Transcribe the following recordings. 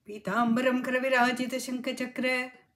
पीताम्बरं करविराजितशङ्खचक्र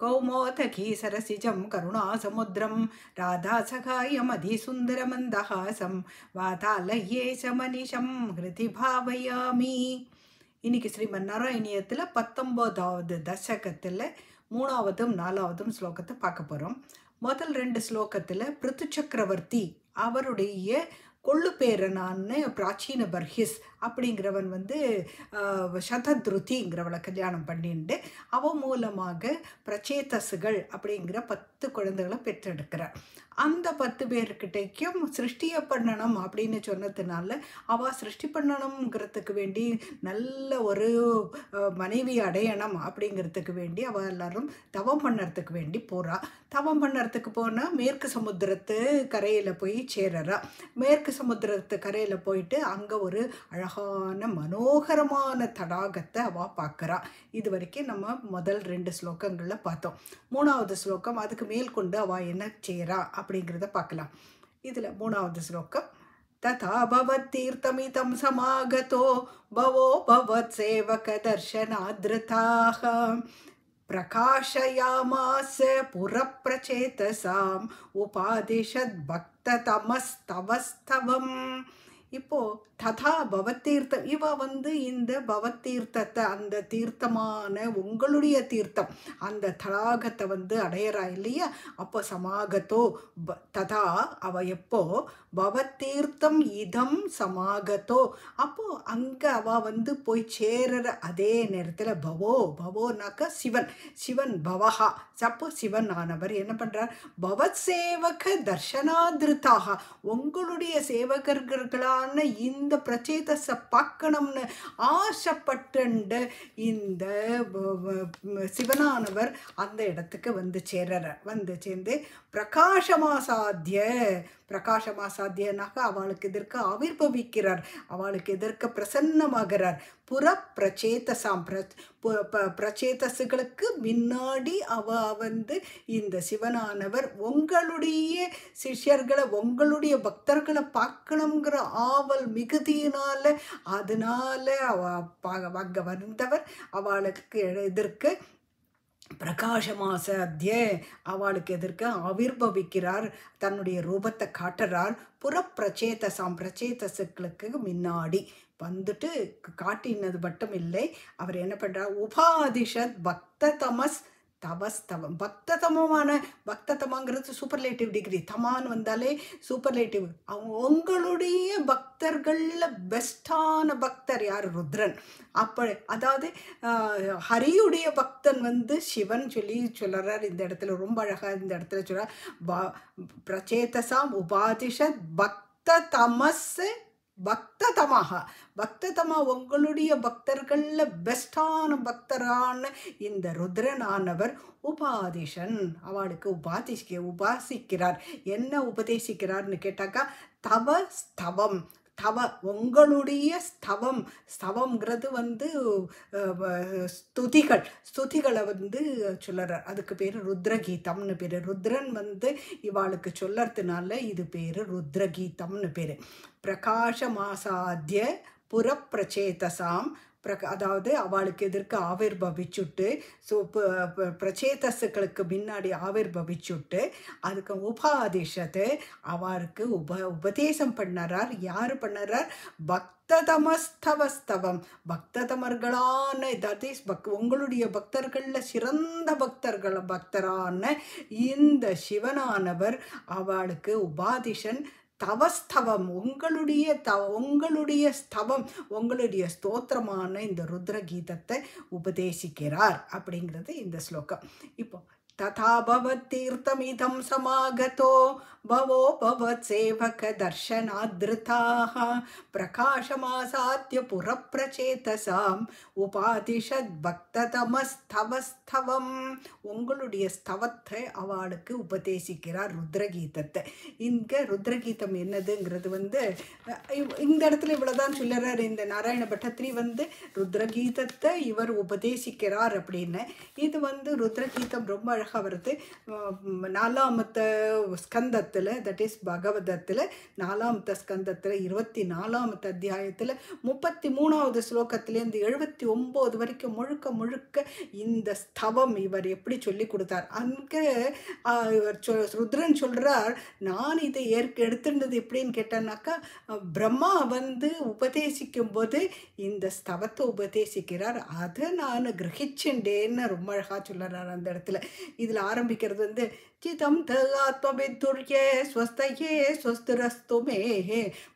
कौमोदकी सरसिजं करुणासमुद्रं राधासखायमधिसुन्दरमन्दहासं वातालये च मनिशं हृदि भावयामि. இன்னைக்கு ஸ்ரீமன் நாராயணியத்தில் 19வது தசகத்தில் 3வதும் 4வதும் ஸ்லோகத்தை பார்க்க போகிறோம். முதல் 2 ஸ்லோகத்தில் பிருத்து சக்கரவர்த்தி அவருடைய கொள்ளு பேரனான்னு பிராச்சீன பர்ஹிஸ் அப்படிங்கிறவன் சதத்ருதிங்கிறவளை கல்யாணம் பண்ணிட்டு அவன் மூலமாக பிரச்சேதசுகள் அப்படிங்கிற 10 குழந்தைகளை பெற்றெடுக்கிறார். அந்த 10 பேர்கிட்டைக்கும் சிருஷ்டியை பண்ணணும் அப்படின்னு சொன்னதுனால அவள் சிருஷ்டி பண்ணணுங்கிறதுக்கு வேண்டி நல்ல ஒரு மனைவி அடையணும் அப்படிங்கிறதுக்கு வேண்டி அவள் எல்லாரும் தவம் பண்ணுறதுக்கு வேண்டி போகிறா. தவம் பண்ணுறதுக்கு போனால் மேற்கு சமுத்திரத்து கரையில் போய் சேரறா. மேற்கு சமுத்திரத்து கரையில் போயிட்டு அங்கே ஒரு அழகான மனோகரமான தடாகத்தை அவள் பார்க்குறா. இது வரைக்கும் நம்ம முதல் 2 ஸ்லோகங்களில் பார்த்தோம். 3வது ஸ்லோகம் அதுக்கு மேல் கொண்டு அவள் என்ன செய்கிறா அப்படிங்கிறத பார்க்கலாம். இதில் 3வது ஸ்லோகம் ததா பவத்தீர்த்தமிதம் சமாகதோ பவோ பவத் சேவக தர்ஷனாத்ருதாக பிரகாஷயாமாஸ புரப்பிரச்சேதசாம் உபாதிஷத் பக்ததமஸ்தவஸ்தவம். இப்போது ததா பவத்தீர்த்தம் இவ இந்த பவத்தீர்த்தத்தை அந்த தீர்த்தமான உங்களுடைய தீர்த்தம் அந்த தடாகத்தை அடையறா இல்லையா? அப்போ சமாகத்தோ ததா அவ எப்போ பவத்தீர்த்தம் இதம் சமாகத்தோ அப்போ அங்கே அவ போய் சேரற அதே நேரத்தில் பவோனாக்கா சிவன் பவஹா. அப்போ சிவன் ஆனவர் என்ன பண்ணுறார்? பவத் சேவக தர்ஷனாதிருத்தாக உங்களுடைய சேவகர்களான இந்த பிரச்சேதஸை பார்க்கணும்னு ஆசைப்பட்டு இந்த சிவனானவர் அந்த இடத்துக்கு சேர்ந்து பிரகாசமாசாத்தியனாக அவளுக்கு எதிர்க்க ஆவிர்பவிக்கிறார், அவளுக்கு எதிர்க்க பிரசன்னமாகிறார். புறப்பிரச்சேதசாம் பிரச்சேதசுகளுக்கு முன்னாடி அவ இந்த சிவனானவர் உங்களுடைய சிஷ்யர்களை உங்களுடைய பக்தர்களை பார்க்கணுங்கிற ஆவல் மிகுதியினால அதனால அங்கே வந்தவர் அவளுக்கு எதிர்க்க பிரகாசமாசாத்திய அவளுக்கு எதிர்க்க ஆவிர்பவிக்கிறார், தன்னுடைய ரூபத்தை காட்டுறார். பிரச்சேதசுகளுக்கு முன்னாடி வந்துட்டு காட்டினது மட்டும் இல்லை, அவர் என்ன பண்ணுறார்? உபாதிஷத் பக்ததமஸ் தவஸ்தவம். பக்ததமாங்கிறது சூப்பர்லேட்டிவ் டிகிரி. தமான்னு வந்தாலே சூப்பர்லேட்டிவ். அவங்க உங்களுடைய பக்தர்களில் பெஸ்டான பக்தர் யார்? ருத்ரன். அதாவது ஹரியுடைய பக்தன் சிவன் சொல்லுறார் இந்த இடத்துல. ரொம்ப அழகாக இந்த இடத்துல சொல்கிறார், பிரச்சேதசாம் உபாதிஷத் பக்ததமஸ் பக்ததமா உங்களுடைய பக்தர்களில் பெஸ்டான பக்தரான இந்த ருத்ரனானவர் உபாதிஷன் அவளுக்கு உபாசிக்கிறார். என்ன உபதேசிக்கிறார்னு கேட்டாக்கா ஸ்தவம் உங்களுடைய ஸ்தவம்ங்கிறது ஸ்துதிகளை சொல்லுறார். அதுக்கு பேர் ருத்ரகீதம்னு பேர். ருத்ரன் இவாளுக்கு சொல்லறதுனால இது பேர் ருத்ரகீதம்னு பேர். பிரகாசமாசாத்திய புறப்பிரச்சேதசாம் அதாவது அவளுக்கு எதிர்க்க ஆவிர்பவிச்சுட்டு பிரச்சேதசுகளுக்கு முன்னாடி ஆவிர்பவிச்சுட்டு அதுக்கு உபாதிஷத்து அவருக்கு உபதேசம் பண்ணறார். யார் பண்ணறார்? பக்ததமஸ்தவஸ்தவம் பக்ததமர்களான உங்களுடைய பக்தர்களில் சிறந்த பக்தரான இந்த சிவனானவர் அவளுக்கு உபாதிஷன் தவஸ்தவம் உங்களுடைய ஸ்தவம் உங்களுடைய ஸ்தோத்திரமான இந்த ருத்ரகீதத்தை உபதேசிக்கிறார் அப்படிங்கிறது இந்த ஸ்லோகம். இப்போ ததா பவத்தீர்த்தமிதம் சமாகதோ பவோ பவத் சேவக தர்ஷனாத்ருதாக பிரகாசமாசாத்திய புறப்பிரச்சேதசாம் உபாதிஷத் பக்ததமஸ்தவஸ்தவம். உங்களுடைய ஸ்தவத்தை அவளுக்கு உபதேசிக்கிறார் ருத்ரகீதத்தை. இங்கே ருத்ரகீதம் என்னதுங்கிறது இந்த இடத்துல இவ்வளோதான் சொல்லுறார் இந்த நாராயண பட்டத்திரி ருத்ரகீதத்தை இவர் உபதேசிக்கிறார் அப்படின்னு. இது ருத்ரகீதம் ரொம்ப அழகாக அழகாக வருது. 4ஆமத்த ஸ்கந்தத்தில், தட் இஸ் பகவதத்தில் 4ஆமத்த ஸ்கந்தத்தில் 24ஆமத்த அத்தியாயத்தில் 33வது ஸ்லோகத்திலேருந்து 79 வரைக்கும் முழுக்க முழுக்க இந்த ஸ்தவம் இவர் எப்படி சொல்லி கொடுத்தார். அங்கே ருத்ரன் சொல்கிறார், நான் இதை எடுத்துட்டது எப்படின்னு கேட்டேன்னாக்கா, பிரம்மா வந்து உபதேசிக்கும் போது இந்த ஸ்தவத்தை உபதேசிக்கிறார், அதை நான் கிரகிச்சுண்டேன்னு ரொம்ப அழகாக சொல்லுறார் அந்த இடத்துல. இதில் ஆரம்பிக்கிறது வந்து चितं तगात्मविद्धुर्ये स्वस्तये स्वस्तिरस्तु मे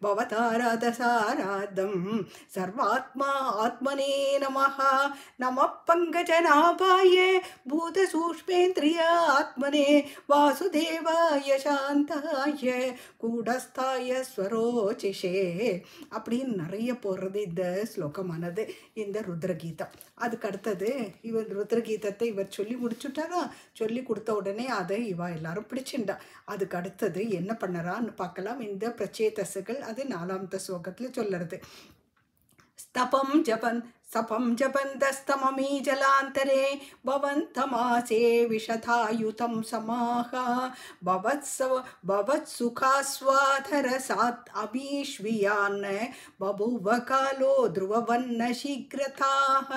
भवताराधसाराधं सर्वात्मा आत्मने नमः नमः पंकजनाभाय भूतसूक्ष्मेन्द्रिय आत्मने वासुदेवाय शान्ताय கூடஸ்தாய ஸ்வரோச்சிஷே அப்படின்னு நிறைய போடுறது இந்த ஸ்லோகமானது, இந்த ருத்ரகீதம். அதுக்கு அடுத்தது இவர் ருத்ரகீதத்தை இவர் சொல்லி முடிச்சுட்டாரா, சொல்லி கொடுத்த உடனே அதை இவா எல்லாரும் பிடிச்சிண்டா. அதுக்கு அடுத்தது என்ன பண்ணறான்னு பார்க்கலாம். இந்த பிரச்சேதசுகள் அது 4ஆமத்த ஸ்லோகத்தில் சொல்லுறது. ஸ்தபம் ஜபன் सपं जपन्तस्तममी जलान्तरे भवन्तमासे विशतायुतं समाः भवत्सुखास्वाधरसात् अमीश्वियान् बभूव कालो ध्रुववन्न शीघ्रताः.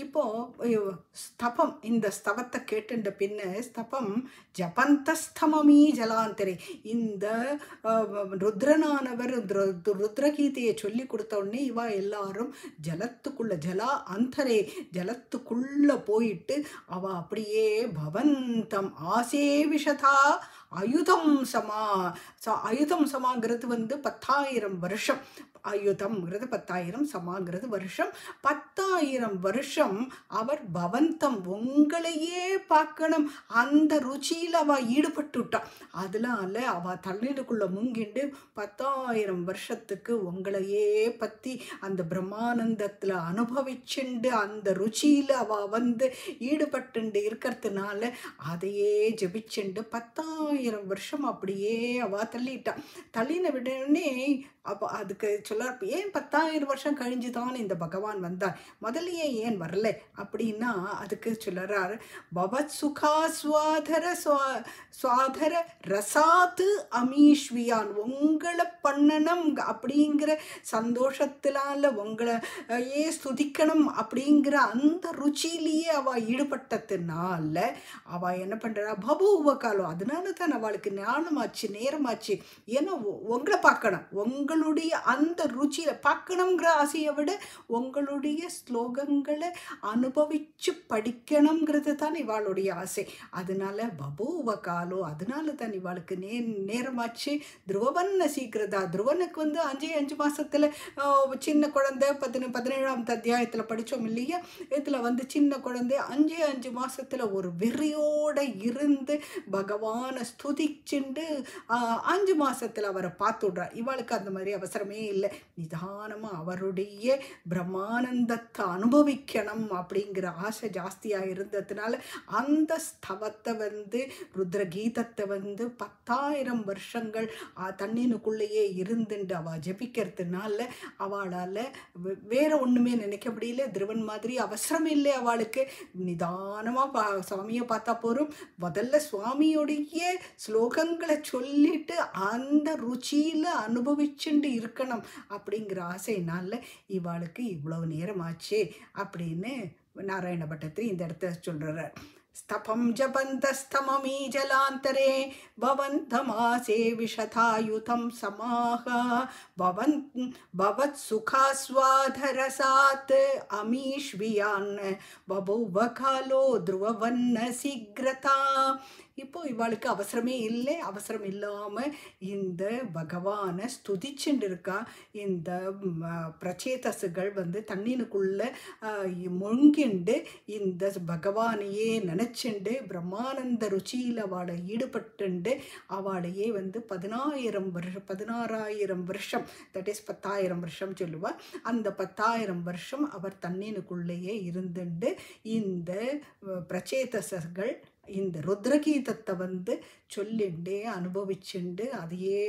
இப்போது ஸ்தபம், இந்த ஸ்தவத்தை கேட்டுண்ட பின்ன ஸ்தபம் ஜபந்தஸ்தமமீ ஜலாந்தரே, இந்த ருத்ரனானவர் ருத்ரகீதையை சொல்லி கொடுத்த உடனே இவா எல்லாரும் ஜலத்துக்குள்ள ஜலா அந்தரே ஜலத்துக்குள்ளே போயிட்டு அவள் அப்படியே பவந்தம் ஆசே விஷதா அயுதம் சமா. அயுதம் சமாங்கிறது வந்து 10,000 வருஷம், ஆயுதம்ங்கிறது 10,000, சமாங்கிறது வருஷம். 10,000 வருஷம் அவர் பவந்தம் உங்களையே பார்க்கணும் அந்த ருச்சியில் அவள் ஈடுபட்டுட்டான். அதனால அவள் தண்ணீருக்குள்ளே முங்கிண்டு 10,000 வருஷத்துக்கு உங்களையே பற்றி அந்த பிரம்மானந்தத்தில் அனுபவிச்சுண்டு அந்த ருச்சியில் அவள் வந்து ஈடுபட்டு இருக்கிறதுனால அதையே ஜபிச்சுண்டு 10,000 வருஷம் அப்படியே அவள் தள்ளிட்டான். தள்ளின விடனே அப்போ அதுக்கு சொல்லார், ஏன் 10,000 வருஷம் கழிஞ்சு தான் இந்த பகவான் வந்தார், முதலையே ஏன் வரல அப்படின்னா அதுக்கு சொல்லுறார், பவத் சுகா சுவாதர ரசாத்து அமீஸ்வியான், உங்களை பண்ணணும் அப்படிங்கிற சந்தோஷத்தினால உங்களையே ஸ்துதிக்கணும் அப்படிங்கிற அந்த ருச்சியிலேயே அவள் ஈடுபட்டதுனால அவள் என்ன பண்ணுறா, பபுவ காலம், அதனால தான் அவளுக்கு ஞானமாச்சு நேரமாச்சு. ஏன்னா உங்களை பார்க்கணும், உங்களுடைய அந்த ருச்சியில் பார்க்கணுங்கிற ஆசையை விட உங்களுடைய ஸ்லோகங்களை அனுபவிச்சு படிக்கணுங்கிறது தான் இவாளுடைய ஆசை. அதனால பபுவ காலோ, அதனால தான் இவாளுக்கு நேரமாச்சு. துருவவன்ன சீக்கிரதா, துருவனுக்கு வந்து 5 மாசத்துல சின்ன குழந்தை 17ஆம் அத்தியாயத்தில் படித்தோம் இல்லையா, இதில் வந்து சின்ன குழந்தை 5 மாசத்துல ஒரு வெறியோட இருந்து பகவானை ஸ்துதிச்சுண்டு 5 மாசத்துல அவரை பார்த்து விடுறார். இவளுக்கு அந்த மாதிரி அவசரமே இல்லை, நிதானமாக அவருடைய பிரம்மானந்தத்தை அனுபவிக்கணும் அப்படிங்கிற ஆசை ஜாஸ்தியாக இருந்ததுனால அந்த ஸ்தவத்தை வந்து ருத்ரகீதத்தை வந்து 10,000 வருஷங்கள் தண்ணீனுக்குள்ளேயே இருந்துட்டு அவள் ஜபிக்கிறதுனால அவளால் வேற ஒன்றுமே நினைக்க முடியல. திருவன் மாதிரி அவசரம் இல்லை அவளுக்கு, நிதானமாக சுவாமியை பார்த்தா போகிறோம். முதல்ல சுவாமியோடைய ஸ்லோகங்களை சொல்லிட்டு அந்த ருச்சியில் அனுபவிச்சுண்டு இருக்கணும் அப்படிங்கிற ஆசைனால இவாளுக்கு இவ்வளவு நேரம் ஆச்சு அப்படின்னு நாராயண பட்டத்திரி இந்த இடத்த சொல்கிறார். ஸ்தபம் ஜபந்தஸ்தமமீ ஜலாந்தரே பவந்தமாசே விஷதாயுதம் சமாக பவத் சுகாஸ்வாதரசாத் அமீஷ்வியான் பபுவ காலோ த்ருவவன்ன சீக்ரதா. இப்போ இவாளுக்கு அவசரமே இல்லை, அவசரம் இல்லாமல் இந்த பகவானை ஸ்துதிச்சுட்டு இருக்கா. இந்த பிரச்சேதசுகள் வந்து தண்ணீனுக்குள்ளே முங்கிண்டு இந்த பகவானையே நினச்சிண்டு பிரம்மானந்த ருச்சியில் அவளை ஈடுபட்டுண்டு அவளையே வந்து 16,000 வருஷம், தட் இஸ் 10,000 வருஷம் சொல்லுவாள். அந்த 10,000 வருஷம் அவர் தண்ணீனுக்குள்ளேயே இருந்துண்டு இந்த பிரச்சேதசுகள் இந்த ருத்ரகீதத்தை வந்து சொல்லிண்டு அனுபவிச்சுண்டு அதையே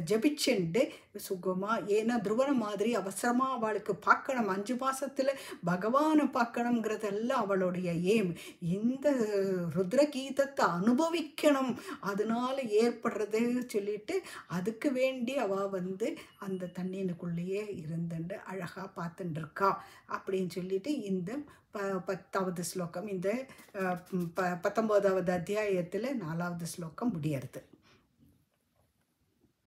ஜபிச்சுண்டு சுகமாக, ஏன்னா துருவன மாதிரி அவசரமாக அவளுக்கு பார்க்கணும், 5 மாசத்துல பகவானை பார்க்கணுங்கிறதெல்லாம் அவளுடைய ஏம். இந்த ருத்ரகீதத்தை அனுபவிக்கணும், அதனால ஏற்படுறது சொல்லிட்டு அதுக்கு வேண்டி அவள் வந்து அந்த தண்ணீனுக்குள்ளேயே இருந்துட்டு அழகாக பார்த்துட்டு இருக்கா அப்படின்னு சொல்லிட்டு இந்த 10வது ஸ்லோகம், இந்த 19வது அத்தியாயத்தில் 4வது ஸ்லோகம் முடியறது.